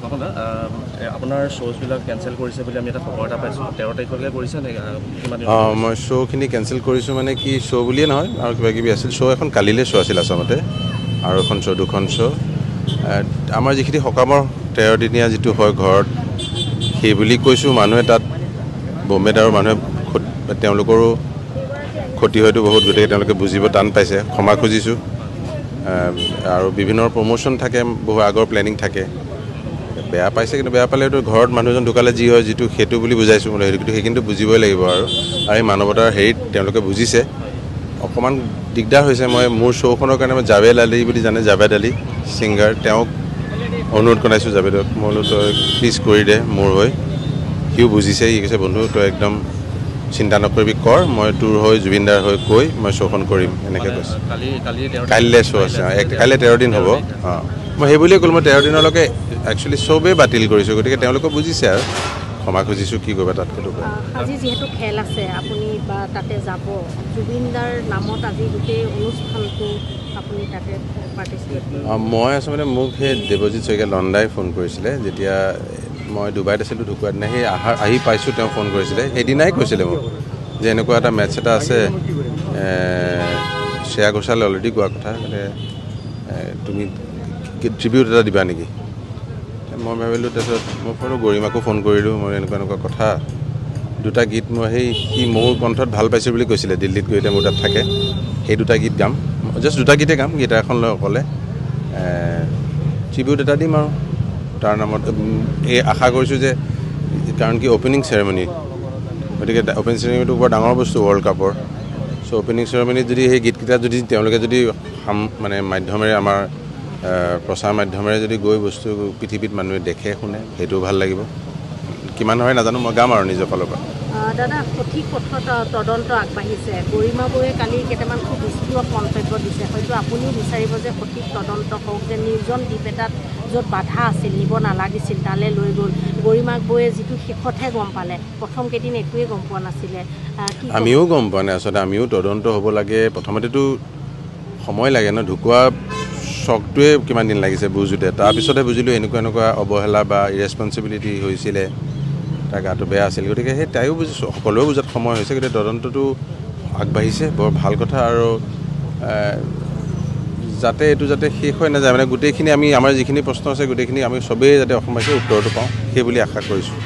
কখনো আপোনাৰ শ্ব'জবিলাক কেঞ্চেল কৰিছে বুলি আমি এটা খবৰ এটা পাইছোঁ 13 তাৰিখলৈকে কৰিছে নে কিমান মই শ্ব'খিনি কেঞ্চেল কৰিছোঁ মানে কি শ্ব' বুলিয়ে নহয় আৰু কিবা কিবি আছিল শ্ব' এখন কালিলৈ শ্ব' আছিল আচলতে আৰু এখন শ্ব' দুখন শ্ব' আমাৰ যিখিনি সকামৰ 13 দিনীয়া যিটো হয় ঘৰত সেই বুলি কৈছোঁ মানুহে তাত বম্বেত আৰু মানুহে তেওঁলোকৰো ক্ষতি হয়তো বহুত গতিকে তেওঁলোকে বুজিব টান পাইছে ক্ষমা খুজিছোঁ আৰু বিভিন্ন প্ৰমোশ্যন থাকে বহু আগৰ প্লেনিং থাকে বেয়া পাইছে কিন্তু বেয়া পালেতো ঘৰত মানুহজন ঢুকালে যি হয় যিটো সেইটো বুলি বুজাইছোঁ মানে সেইটো সেইখিনিতো বুজিবই লাগিব আৰু এই মানৱতাৰ হেৰিত তেওঁলোকে বুজিছে অকণমান দিগদাৰ হৈছে মই মোৰ শ্ব'খনৰ কাৰণে মই জাভেদ আলী বুলি জানে জাভেদ আলী ছিংগাৰ তেওঁক অনুৰোধ কৰাইছোঁ জাভেদক মই বোলো তই প্লিজ কৰি দে মোৰ হৈ সিও বুজিছে সি কৈছে বন্ধু তই একদম চিন্তা নকৰিবি কৰ মই তোৰ হৈ জুবিনদাৰ হৈ কৈ মই শ্ব'খন কৰিম এনেকৈ কৈছোঁ কাইলৈ শ্ব' আছে কাইলৈ 13 দিন হ'ব মই সেই বুলিয়ে ক'লোঁ মই 13 দিনলৈকে একচুৱেলি চবেই বাতিল কৰিছোঁ গতিকে তেওঁলোকে বুজিছে আৰু ক্ষমা খুজিছোঁ কি কৰিবা তাতকৈ আজি যিহেতু খেল আছে আপুনি বা তাতে যাব জুবিনদাৰ নামত আজি গোটেই অনুষ্ঠানটো আপুনি তাতে পাৰ্টিচিপেট মই আচলতে মোক সেই দেৱজিৎ শইকীয়া লণ্ডাই ফোন কৰিছিলে যেতিয়া মই ডুবাইত আছিলোঁ ঢুকুৱাৰ দিনা সেই আহি পাইছোঁ তেওঁ ফোন কৰিছিলে সেইদিনাই কৈছিলে মোক যে এনেকুৱা এটা মেটচ এটা আছে শ্ৰেয়া ঘোষালে অলৰেডি কোৱা কথা মানে তুমি ট্ৰিবিউট এটা দিবা নেকি মই ভাবিলোঁ তাৰপিছত মই ফোনো গৰিমাকো ফোন কৰিলোঁ মই এনেকুৱা কথা দুটা গীত মই সি মোৰ কণ্ঠত ভাল পাইছোঁ বুলি কৈছিলে দিল্লীত গৈ এতিয়া মোৰ তাত থাকে সেই দুটা গীত গাম জাষ্ট দুটা গীতে গাম গীটাৰ এখন লৈ অকলে ট্ৰিবিউট এটা দিম আৰু তাৰ নামত এই আশা কৰিছোঁ যে কাৰণ কি অ'পেনিং চেৰেমনি গতিকে অ'পেনিং চেৰেমনিটো বৰ ডাঙৰ বস্তু ৱৰ্ল্ড কাপৰ চ' অ'পেনিং চেৰেমনিত যদি সেই গীতকেইটা যদি তেওঁলোকে যদি মানে মাধ্যমেৰে আমাৰ প্ৰচাৰ মাধ্যমেৰে যদি গৈ বস্তু পৃথিৱীত মানুহে দেখে শুনে সেইটোও ভাল লাগিব কিমান হয় নাজানো মই গাম আৰু নিজৰ ফালৰ পৰা দাদা সঠিক পথত তদন্ত আগবাঢ়িছে গৰিমা বৌয়ে কালি কেইটামান খুব বিস্ফোৰক মন্তব্য দিছে হয়তো আপুনিও বিচাৰিব যে সঠিক তদন্ত হওক যে নিৰ্জন দ্বীপ এটাত য'ত বাধা আছিল নিব নালাগিছিল তালৈ লৈ গ'ল গৰিমাক বৌয়ে যিটো শেষতহে গম পালে প্ৰথম কেইদিন একোৱেই গম পোৱা নাছিলে আমিও গম পোৱা নাই আচলতে আমিও তদন্ত হ'ব লাগে প্ৰথমতেতো সময় লাগে ন ঢুকুৱা চকটোৱে কিমান দিন লাগিছে বুজোতে তাৰপিছতহে বুজিলোঁ এনেকুৱা অৱহেলা বা ইৰেছপনচিবিলিটি হৈছিলে তাৰ গাটো বেয়া আছিল গতিকে সেই তাইও বুজিছোঁ সকলোৱে বুজাত সময় হৈছে গতিকে তদন্তটো আগবাঢ়িছে বৰ ভাল কথা আৰু যাতে এইটো যাতে শেষ হৈ নাযায় মানে গোটেইখিনি আমাৰ যিখিনি প্ৰশ্ন আছে গোটেইখিনি আমি চবেই যাতে অসমবাসীয়ে উত্তৰটো পাওঁ সেই বুলি আশা কৰিছোঁ